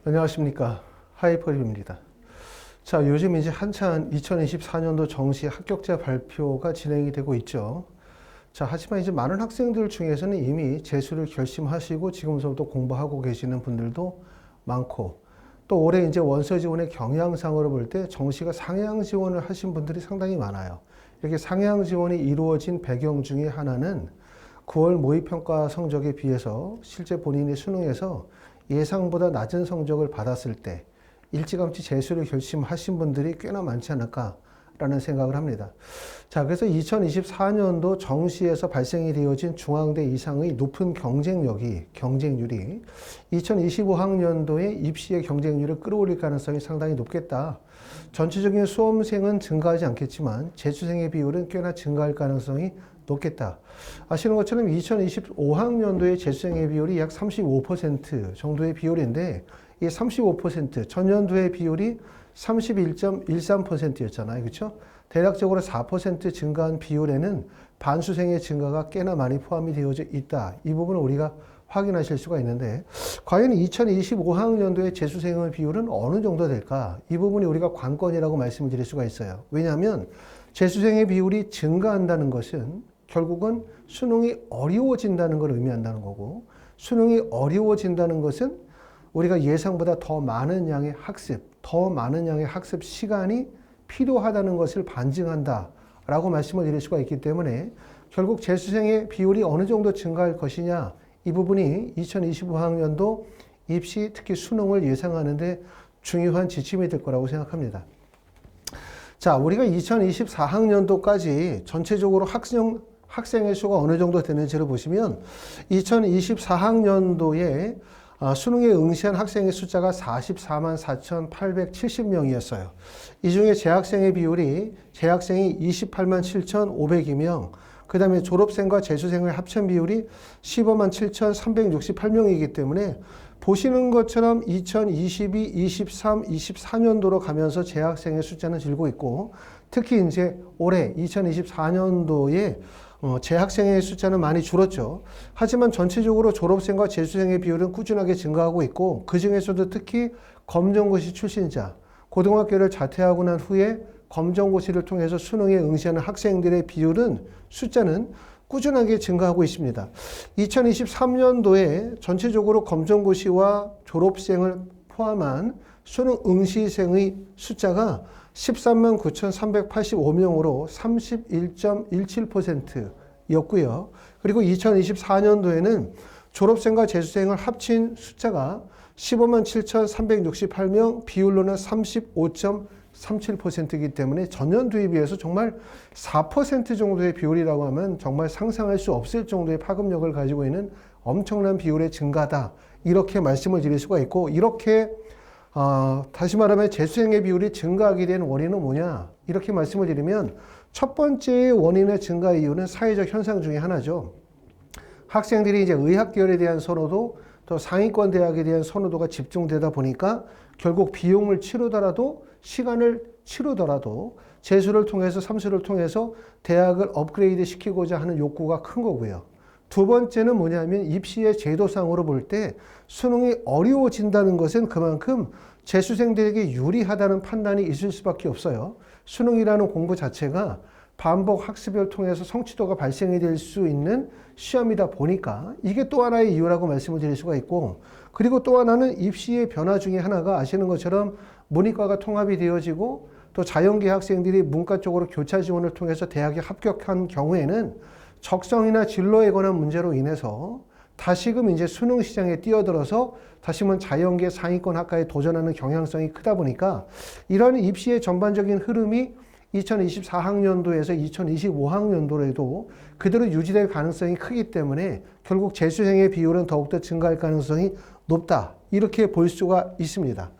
안녕하십니까. 하이퍼립입니다. 자, 요즘 이제 한창 2024년도 정시 합격자 발표가 진행이 되고 있죠. 자, 하지만 이제 많은 학생들 중에서는 이미 재수를 결심하시고 지금서부터 공부하고 계시는 분들도 많고, 또 올해 이제 원서 지원의 경향상으로 볼 때 정시가 상향 지원을 하신 분들이 상당히 많아요. 이렇게 상향 지원이 이루어진 배경 중에 하나는 9월 모의평가 성적에 비해서 실제 본인이 수능에서 예상보다 낮은 성적을 받았을 때 일찌감치 재수를 결심하신 분들이 꽤나 많지 않을까라는 생각을 합니다. 자, 그래서 2024년도 정시에서 발생이 되어진 중앙대 이상의 높은 경쟁률이 2025학년도의 입시의 경쟁률을 끌어올릴 가능성이 상당히 높겠다. 전체적인 수험생은 증가하지 않겠지만 재수생의 비율은 꽤나 증가할 가능성이 높겠다. 아시는 것처럼 2025학년도의 재수생의 비율이 약 35% 정도의 비율인데, 이 35%, 전년도의 비율이 31.13%였잖아요. 그렇죠? 대략적으로 4% 증가한 비율에는 반수생의 증가가 꽤나 많이 포함이 되어져 있다. 이 부분을 우리가 확인하실 수가 있는데, 과연 2025학년도의 재수생의 비율은 어느 정도 될까? 이 부분이 우리가 관건이라고 말씀을 드릴 수가 있어요. 왜냐하면 재수생의 비율이 증가한다는 것은 결국은 수능이 어려워진다는 걸 의미한다는 거고, 수능이 어려워진다는 것은 우리가 예상보다 더 많은 양의 학습 시간이 필요하다는 것을 반증한다라고 말씀을 드릴 수가 있기 때문에, 결국 재수생의 비율이 어느 정도 증가할 것이냐, 이 부분이 2025학년도 입시, 특히 수능을 예상하는데 중요한 지침이 될 거라고 생각합니다. 자, 우리가 2024학년도까지 전체적으로 학생의 수가 어느 정도 되는지를 보시면, 2024학년도에 수능에 응시한 학생의 숫자가 44만 4,870명이었어요. 이 중에 재학생의 비율이 재학생이 28만 7,500명, 그 다음에 졸업생과 재수생의 합천 비율이 15만 7,368명이기 때문에 보시는 것처럼 2022, 23, 24년도로 가면서 재학생의 숫자는 줄고 있고, 특히 이제 올해 2024년도에 재학생의 숫자는 많이 줄었죠. 하지만 전체적으로 졸업생과 재수생의 비율은 꾸준하게 증가하고 있고, 그 중에서도 특히 검정고시 출신자, 고등학교를 자퇴하고 난 후에 검정고시를 통해서 수능에 응시하는 학생들의 비율은 숫자는 꾸준하게 증가하고 있습니다. 2023년도에 전체적으로 검정고시와 졸업생을 포함한 수능 응시생의 숫자가 13만 9,385명으로 31.17%였고요. 그리고 2024년도에는 졸업생과 재수생을 합친 숫자가 15만 7,368명, 비율로는 35.37%이기 때문에 전년도에 비해서 정말 4% 정도의 비율이라고 하면 정말 상상할 수 없을 정도의 파급력을 가지고 있는 엄청난 비율의 증가다. 이렇게 말씀을 드릴 수가 있고, 이렇게 다시 말하면 재수생의 비율이 증가하게 된 원인은 뭐냐? 이렇게 말씀을 드리면, 첫 번째 원인의 증가 이유는 사회적 현상 중에 하나죠. 학생들이 이제 의학 계열에 대한 선호도, 또 상위권 대학에 대한 선호도가 집중되다 보니까 결국 비용을 치르더라도, 시간을 치르더라도 재수를 통해서, 삼수를 통해서 대학을 업그레이드 시키고자 하는 욕구가 큰 거고요. 두 번째는 뭐냐면, 입시의 제도상으로 볼 때 수능이 어려워진다는 것은 그만큼 재수생들에게 유리하다는 판단이 있을 수밖에 없어요. 수능이라는 공부 자체가 반복 학습을 통해서 성취도가 발생이 될 수 있는 시험이다 보니까 이게 또 하나의 이유라고 말씀을 드릴 수가 있고, 그리고 또 하나는 입시의 변화 중에 하나가, 아시는 것처럼 문이과가 통합이 되어지고, 또 자연계 학생들이 문과 쪽으로 교차 지원을 통해서 대학에 합격한 경우에는 적성이나 진로에 관한 문제로 인해서 다시금 이제 수능 시장에 뛰어들어서 다시금 자연계 상위권 학과에 도전하는 경향성이 크다 보니까, 이런 입시의 전반적인 흐름이 2024학년도에서 2025학년도에도 그대로 유지될 가능성이 크기 때문에 결국 재수생의 비율은 더욱더 증가할 가능성이 높다. 이렇게 볼 수가 있습니다.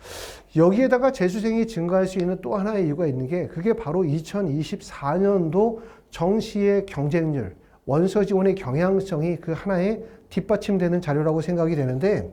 여기에다가 재수생이 증가할 수 있는 또 하나의 이유가 있는 게, 그게 바로 2024년도 정시의 경쟁률, 원서 지원의 경향성이 그 하나의 뒷받침되는 자료라고 생각이 되는데,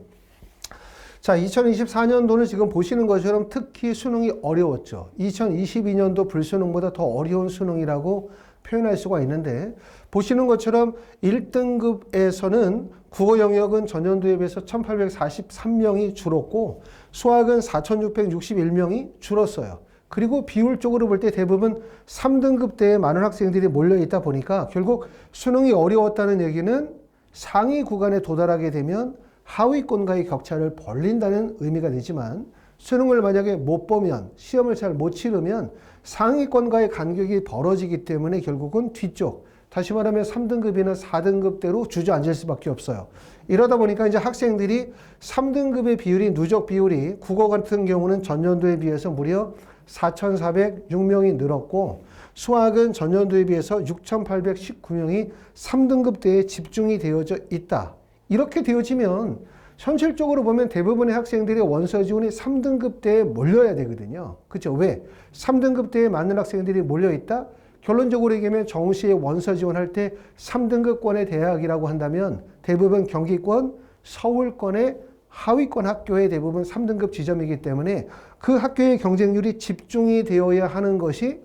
자, 2024년도는 지금 보시는 것처럼 특히 수능이 어려웠죠. 2022년도 불수능보다 더 어려운 수능이라고 표현할 수가 있는데, 보시는 것처럼 1등급에서는 국어 영역은 전년도에 비해서 1843명이 줄었고 수학은 4661명이 줄었어요. 그리고 비율적으로 볼 때 대부분 3등급대에 많은 학생들이 몰려있다 보니까 결국 수능이 어려웠다는 얘기는 상위 구간에 도달하게 되면 하위권과의 격차를 벌린다는 의미가 되지만 수능을 만약에 못 보면 시험을 잘 못 치르면 상위권과의 간격이 벌어지기 때문에 결국은 뒤쪽 다시 말하면 3등급이나 4등급대로 주저앉을 수밖에 없어요. 이러다 보니까 이제 학생들이 3등급의 비율이 누적 비율이 국어 같은 경우는 전년도에 비해서 무려 4,406명이 늘었고 수학은 전년도에 비해서 6,819명이 3등급대에 집중이 되어져 있다. 이렇게 되어지면 현실적으로 보면 대부분의 학생들이 원서 지원이 3등급대에 몰려야 되거든요. 그렇죠? 왜? 3등급대에 맞는 학생들이 몰려있다? 결론적으로 얘기하면 정시에 원서 지원할 때 3등급권의 대학이라고 한다면 대부분 경기권, 서울권의 하위권 학교의 대부분 3등급 지점이기 때문에 그 학교의 경쟁률이 집중이 되어야 하는 것이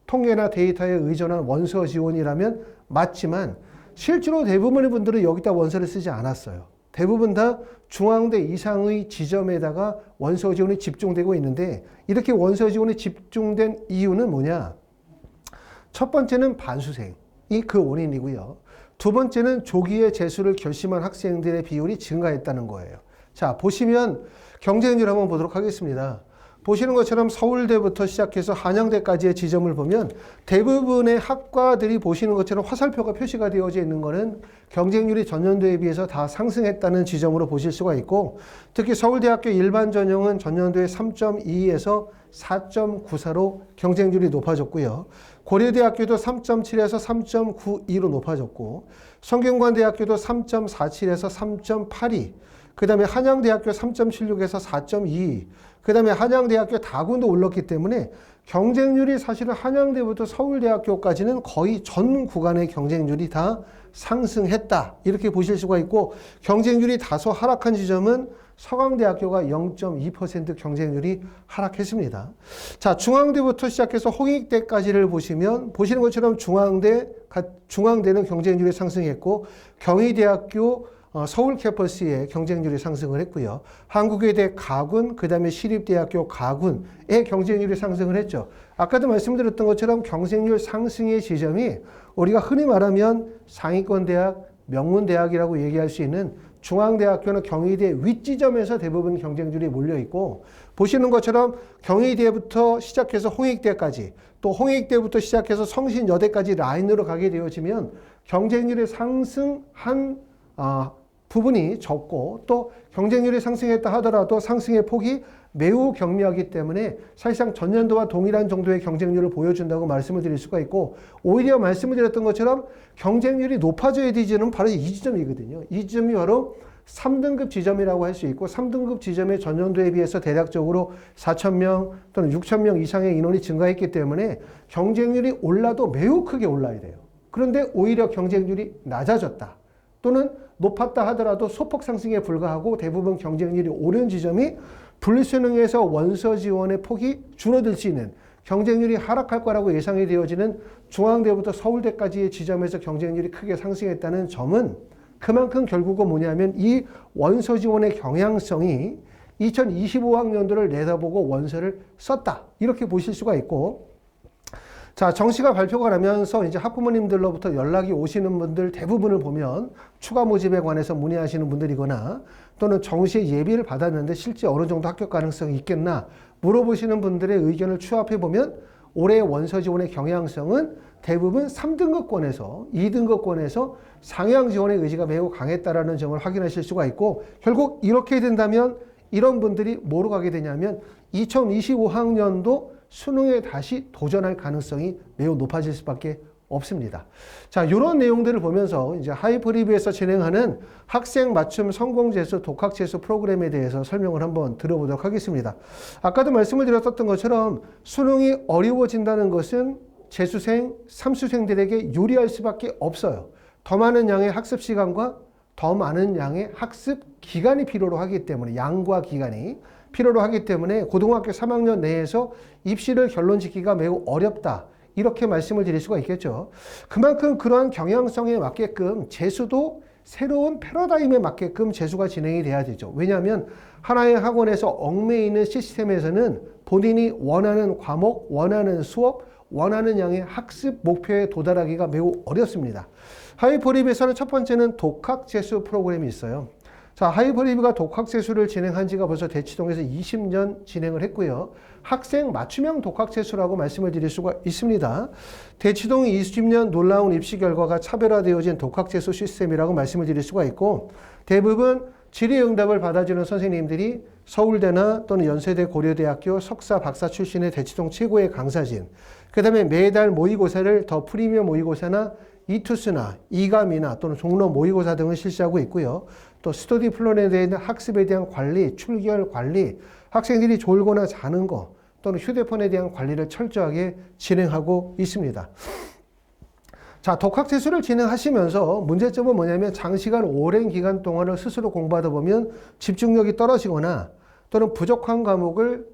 통계나 데이터에 의존한 원서 지원이라면 맞지만 실제로 대부분의 분들은 여기다 원서를 쓰지 않았어요. 대부분 다 중앙대 이상의 지점에다가 원서 지원이 집중되고 있는데 이렇게 원서 지원이 집중된 이유는 뭐냐? 첫 번째는 반수생이 그 원인이고요. 두 번째는 조기에 재수를 결심한 학생들의 비율이 증가했다는 거예요. 자, 보시면 경쟁률 한번 보도록 하겠습니다. 보시는 것처럼 서울대부터 시작해서 한양대까지의 지점을 보면 대부분의 학과들이 보시는 것처럼 화살표가 표시가 되어져 있는 것은 경쟁률이 전년도에 비해서 다 상승했다는 지점으로 보실 수가 있고 특히 서울대학교 일반 전형은 전년도에 3.2에서 4.94로 경쟁률이 높아졌고요. 고려대학교도 3.7에서 3.92로 높아졌고 성균관대학교도 3.47에서 3.82 그 다음에 한양대학교 3.76에서 4.2 그 다음에 한양대학교 다군도 올랐기 때문에 경쟁률이 사실은 한양대부터 서울대학교까지는 거의 전 구간의 경쟁률이 다 상승했다. 이렇게 보실 수가 있고 경쟁률이 다소 하락한 지점은 서강대학교가 0.2% 경쟁률이 하락했습니다. 자, 중앙대부터 시작해서 홍익대까지를 보시면 보시는 것처럼 중앙대는 경쟁률이 상승했고 경희대학교 서울 캠퍼스의 경쟁률이 상승을 했고요. 한국외대 가군, 그 다음에 시립대학교 가군의 경쟁률이 상승을 했죠. 아까도 말씀드렸던 것처럼 경쟁률 상승의 지점이 우리가 흔히 말하면 상위권 대학, 명문대학이라고 얘기할 수 있는 중앙대학교는 경희대 윗지점에서 대부분 경쟁률이 몰려있고 보시는 것처럼 경희대부터 시작해서 홍익대까지 또 홍익대부터 시작해서 성신여대까지 라인으로 가게 되어지면 경쟁률이 상승한 부분이 적고 또 경쟁률이 상승했다 하더라도 상승의 폭이 매우 경미하기 때문에 사실상 전년도와 동일한 정도의 경쟁률을 보여준다고 말씀을 드릴 수가 있고 오히려 말씀을 드렸던 것처럼 경쟁률이 높아져야 되지는 바로 이 지점이거든요. 이 지점이 바로 3등급 지점이라고 할 수 있고 3등급 지점의 전년도에 비해서 대략적으로 4,000명 또는 6,000명 이상의 인원이 증가했기 때문에 경쟁률이 올라도 매우 크게 올라야 돼요. 그런데 오히려 경쟁률이 낮아졌다. 또는 높았다 하더라도 소폭 상승에 불과하고 대부분 경쟁률이 오른 지점이 불수능에서 원서 지원의 폭이 줄어들 수 있는 경쟁률이 하락할 거라고 예상이 되어지는 중앙대부터 서울대까지의 지점에서 경쟁률이 크게 상승했다는 점은 그만큼 결국은 뭐냐면 이 원서 지원의 경향성이 2025학년도를 내다보고 원서를 썼다. 이렇게 보실 수가 있고 자, 정시가 발표가 나면서 이제 학부모님들로부터 연락이 오시는 분들 대부분을 보면 추가 모집에 관해서 문의하시는 분들이거나 또는 정시에 예비를 받았는데 실제 어느 정도 합격 가능성이 있겠나 물어보시는 분들의 의견을 추합해 보면 올해 원서 지원의 경향성은 대부분 3등급권에서 2등급권에서 상향 지원의 의지가 매우 강했다라는 점을 확인하실 수가 있고 결국 이렇게 된다면 이런 분들이 뭐로 가게 되냐면 2025학년도 수능에 다시 도전할 가능성이 매우 높아질 수밖에 없습니다. 자, 이런 내용들을 보면서 이제 하이프리뷰에서 진행하는 학생 맞춤 성공재수 독학재수 프로그램에 대해서 설명을 한번 들어보도록 하겠습니다. 아까도 말씀을 드렸던 것처럼 수능이 어려워진다는 것은 재수생, 삼수생들에게 유리할 수밖에 없어요. 더 많은 양의 학습 시간과 더 많은 양의 학습 기간이 필요로 하기 때문에 양과 기간이 필요로 하기 때문에 고등학교 3학년 내에서 입시를 결론 짓기가 매우 어렵다. 이렇게 말씀을 드릴 수가 있겠죠. 그만큼 그러한 경향성에 맞게끔 재수도 새로운 패러다임에 맞게끔 재수가 진행이 돼야 되죠. 왜냐하면 하나의 학원에서 얽매이는 있는 시스템에서는 본인이 원하는 과목, 원하는 수업, 원하는 양의 학습 목표에 도달하기가 매우 어렵습니다. 하이퍼리뷰에서는 첫 번째는 독학재수 프로그램이 있어요. 자, 하이퍼리뷰가 독학재수를 진행한 지가 벌써 대치동에서 20년 진행을 했고요. 학생 맞춤형 독학재수라고 말씀을 드릴 수가 있습니다. 대치동이 20년 놀라운 입시 결과가 차별화되어진 독학재수 시스템이라고 말씀을 드릴 수가 있고, 대부분 질의응답을 받아주는 선생님들이 서울대나 또는 연세대 고려대학교 석사 박사 출신의 대치동 최고의 강사진, 그 다음에 매달 모의고사를 더 프리미엄 모의고사나 이투스나 이감이나 또는 종로 모의고사 등을 실시하고 있고요. 또 스터디 플랜에 대한 학습에 대한 관리, 출결 관리, 학생들이 졸거나 자는 거 또는 휴대폰에 대한 관리를 철저하게 진행하고 있습니다. 자, 독학재수를 진행하시면서 문제점은 뭐냐면 장시간 오랜 기간 동안을 스스로 공부하다 보면 집중력이 떨어지거나 또는 부족한 과목을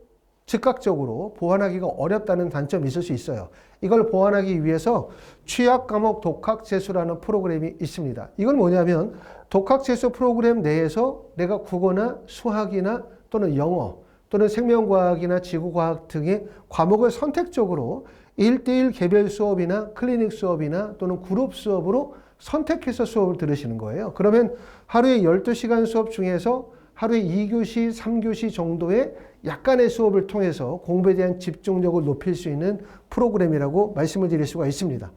즉각적으로 보완하기가 어렵다는 단점이 있을 수 있어요. 이걸 보완하기 위해서 취약과목 독학재수라는 프로그램이 있습니다. 이건 뭐냐면 독학재수 프로그램 내에서 내가 국어나 수학이나 또는 영어 또는 생명과학이나 지구과학 등의 과목을 선택적으로 1대1 개별 수업이나 클리닉 수업이나 또는 그룹 수업으로 선택해서 수업을 들으시는 거예요. 그러면 하루에 12시간 수업 중에서 하루에 2교시, 3교시 정도의 약간의 수업을 통해서 공부에 대한 집중력을 높일 수 있는 프로그램이라고 말씀을 드릴 수가 있습니다.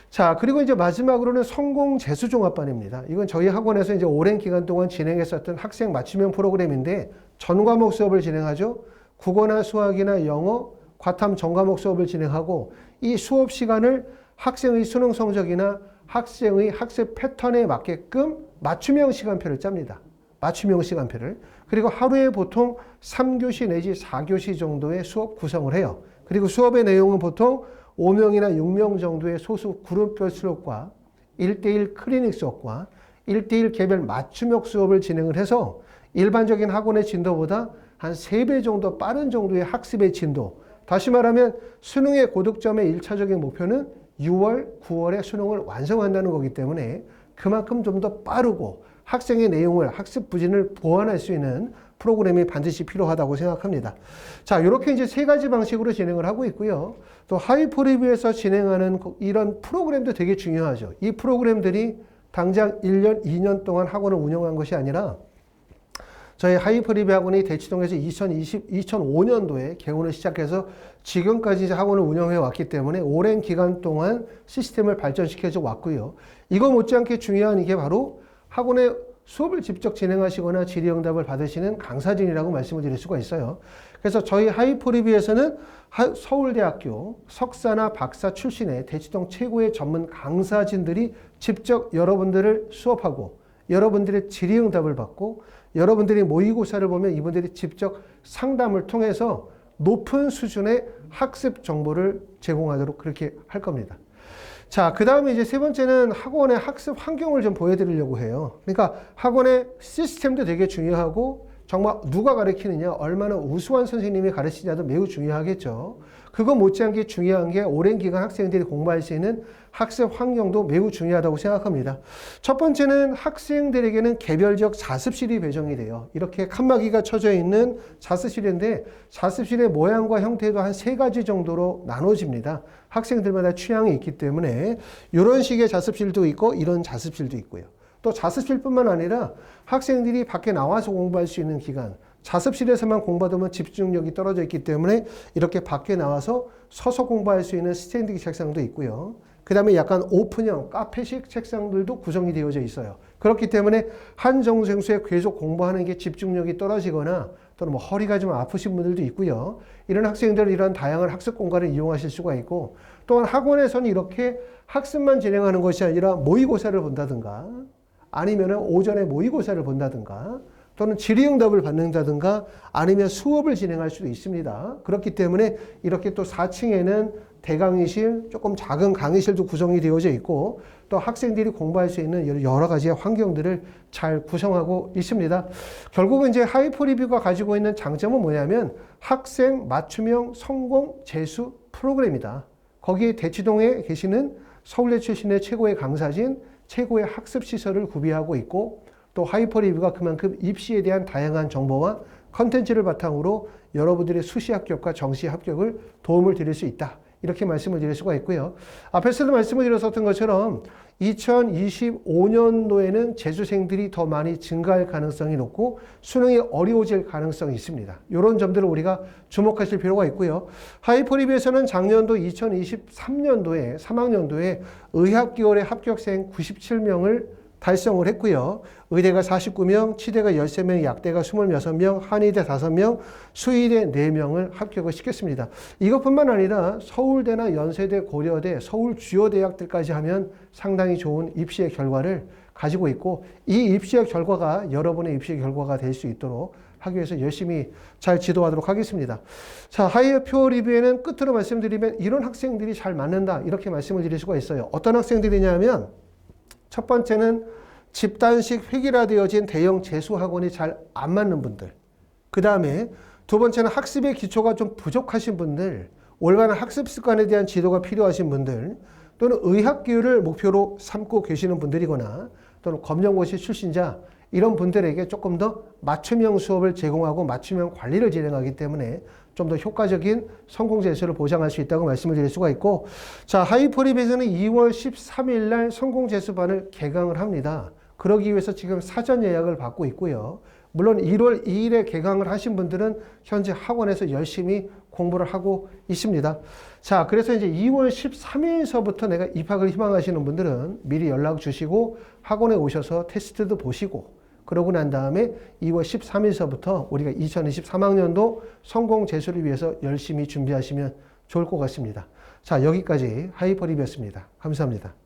자, 그리고 이제 마지막으로는 성공 재수 종합반입니다. 이건 저희 학원에서 이제 오랜 기간 동안 진행했었던 학생 맞춤형 프로그램인데 전 과목 수업을 진행하죠. 국어나 수학이나 영어, 과탐 전 과목 수업을 진행하고 이 수업 시간을 학생의 수능 성적이나 학생의 학습 패턴에 맞게끔 맞춤형 시간표를 짭니다. 맞춤형 시간표를. 그리고 하루에 보통 3교시 내지 4교시 정도의 수업 구성을 해요. 그리고 수업의 내용은 보통 5명이나 6명 정도의 소수 그룹별 수업과 1대1 클리닉 수업과 1대1 개별 맞춤형 수업을 진행을 해서 일반적인 학원의 진도보다 한 3배 정도 빠른 정도의 학습의 진도. 다시 말하면 수능의 고득점의 1차적인 목표는 6월, 9월에 수능을 완성한다는 거기 때문에 그만큼 좀 더 빠르고 학생의 내용을, 학습 부진을 보완할 수 있는 프로그램이 반드시 필요하다고 생각합니다. 자, 이렇게 이제 3가지 방식으로 진행을 하고 있고요. 또 하이퍼리뷰에서 진행하는 이런 프로그램도 되게 중요하죠. 이 프로그램들이 당장 1년, 2년 동안 학원을 운영한 것이 아니라 저희 하이퍼리뷰 학원이 대치동에서 2005년도에 개원을 시작해서 지금까지 이제 학원을 운영해 왔기 때문에 오랜 기간 동안 시스템을 발전시켜져 왔고요. 이거 못지않게 중요한 이게 바로 학원의 수업을 직접 진행하시거나 질의응답을 받으시는 강사진이라고 말씀을 드릴 수가 있어요. 그래서 저희 하이퍼리뷰에서는 서울대학교 석사나 박사 출신의 대치동 최고의 전문 강사진들이 직접 여러분들을 수업하고 여러분들의 질의응답을 받고 여러분들이 모의고사를 보면 이분들이 직접 상담을 통해서 높은 수준의 학습 정보를 제공하도록 그렇게 할 겁니다. 자, 그 다음에 이제 3번째는 학원의 학습 환경을 좀 보여드리려고 해요. 그러니까 학원의 시스템도 되게 중요하고 정말 누가 가르치느냐, 얼마나 우수한 선생님이 가르치냐도 매우 중요하겠죠. 그거 못지않게 중요한 게 오랜 기간 학생들이 공부할 수 있는 학습 환경도 매우 중요하다고 생각합니다. 첫 번째는 학생들에게는 개별적 자습실이 배정이 돼요. 이렇게 칸막이가 쳐져 있는 자습실인데 자습실의 모양과 형태도 한 3가지 정도로 나눠집니다. 학생들마다 취향이 있기 때문에 이런 식의 자습실도 있고 이런 자습실도 있고요. 또 자습실뿐만 아니라 학생들이 밖에 나와서 공부할 수 있는 기간, 자습실에서만 공부하다 보면 집중력이 떨어져 있기 때문에 이렇게 밖에 나와서 서서 공부할 수 있는 스탠딩 책상도 있고요. 그 다음에 약간 오픈형 카페식 책상들도 구성이 되어져 있어요. 그렇기 때문에 한 정생수에 계속 공부하는 게 집중력이 떨어지거나 또는 뭐 허리가 좀 아프신 분들도 있고요. 이런 학생들은 이런 다양한 학습 공간을 이용하실 수가 있고, 또한 학원에서는 이렇게 학습만 진행하는 것이 아니라 모의고사를 본다든가 아니면 오전에 모의고사를 본다든가 또는 질의응답을 받는다든가 아니면 수업을 진행할 수도 있습니다. 그렇기 때문에 이렇게 또 4층에는 대강의실, 조금 작은 강의실도 구성이 되어져 있고 또 학생들이 공부할 수 있는 여러 가지의 환경들을 잘 구성하고 있습니다. 결국은 이제 하이퍼리뷰가 가지고 있는 장점은 뭐냐면 학생 맞춤형 성공 재수 프로그램이다. 거기에 대치동에 계시는 서울대 출신의 최고의 강사진, 최고의 학습 시설을 구비하고 있고 또 하이퍼리뷰가 그만큼 입시에 대한 다양한 정보와 컨텐츠를 바탕으로 여러분들의 수시 합격과 정시 합격을 도움을 드릴 수 있다. 이렇게 말씀을 드릴 수가 있고요. 앞에서도 말씀을 드렸었던 것처럼 2025년도에는 재수생들이 더 많이 증가할 가능성이 높고 수능이 어려워질 가능성이 있습니다. 이런 점들을 우리가 주목하실 필요가 있고요. 하이퍼리뷰에서는 작년도 2023년도에 3학년도에 의학기월의 합격생 97명을 달성을 했고요. 의대가 49명, 치대가 13명, 약대가 26명, 한의대 5명, 수의대 4명을 합격을 시켰습니다. 이것뿐만 아니라 서울대나 연세대, 고려대, 서울 주요 대학들까지 하면 상당히 좋은 입시의 결과를 가지고 있고 이 입시의 결과가 여러분의 입시의 결과가 될 수 있도록 하기 위해서 열심히 잘 지도하도록 하겠습니다. 자, 하이퍼 리뷰에는 끝으로 말씀드리면 이런 학생들이 잘 맞는다 이렇게 말씀을 드릴 수가 있어요. 어떤 학생들이냐면 첫 번째는 집단식 획일화되어진 대형 재수학원이 잘 안 맞는 분들. 그 다음에 두 번째는 학습의 기초가 좀 부족하신 분들, 올바른 학습 습관에 대한 지도가 필요하신 분들, 또는 의학기회를 목표로 삼고 계시는 분들이거나 또는 검정고시 출신자 이런 분들에게 조금 더 맞춤형 수업을 제공하고 맞춤형 관리를 진행하기 때문에 좀 더 효과적인 성공 재수를 보장할 수 있다고 말씀을 드릴 수가 있고 자, 하이퍼립에서는 2월 13일 날 성공 재수반을 개강을 합니다. 그러기 위해서 지금 사전 예약을 받고 있고요. 물론 1월 2일에 개강을 하신 분들은 현재 학원에서 열심히 공부를 하고 있습니다. 자, 그래서 이제 2월 13일서부터 내가 입학을 희망하시는 분들은 미리 연락 주시고 학원에 오셔서 테스트도 보시고 그러고 난 다음에 2월 13일서부터 우리가 2023학년도 성공 재수를 위해서 열심히 준비하시면 좋을 것 같습니다. 자, 여기까지 하이퍼립이었습니다. 감사합니다.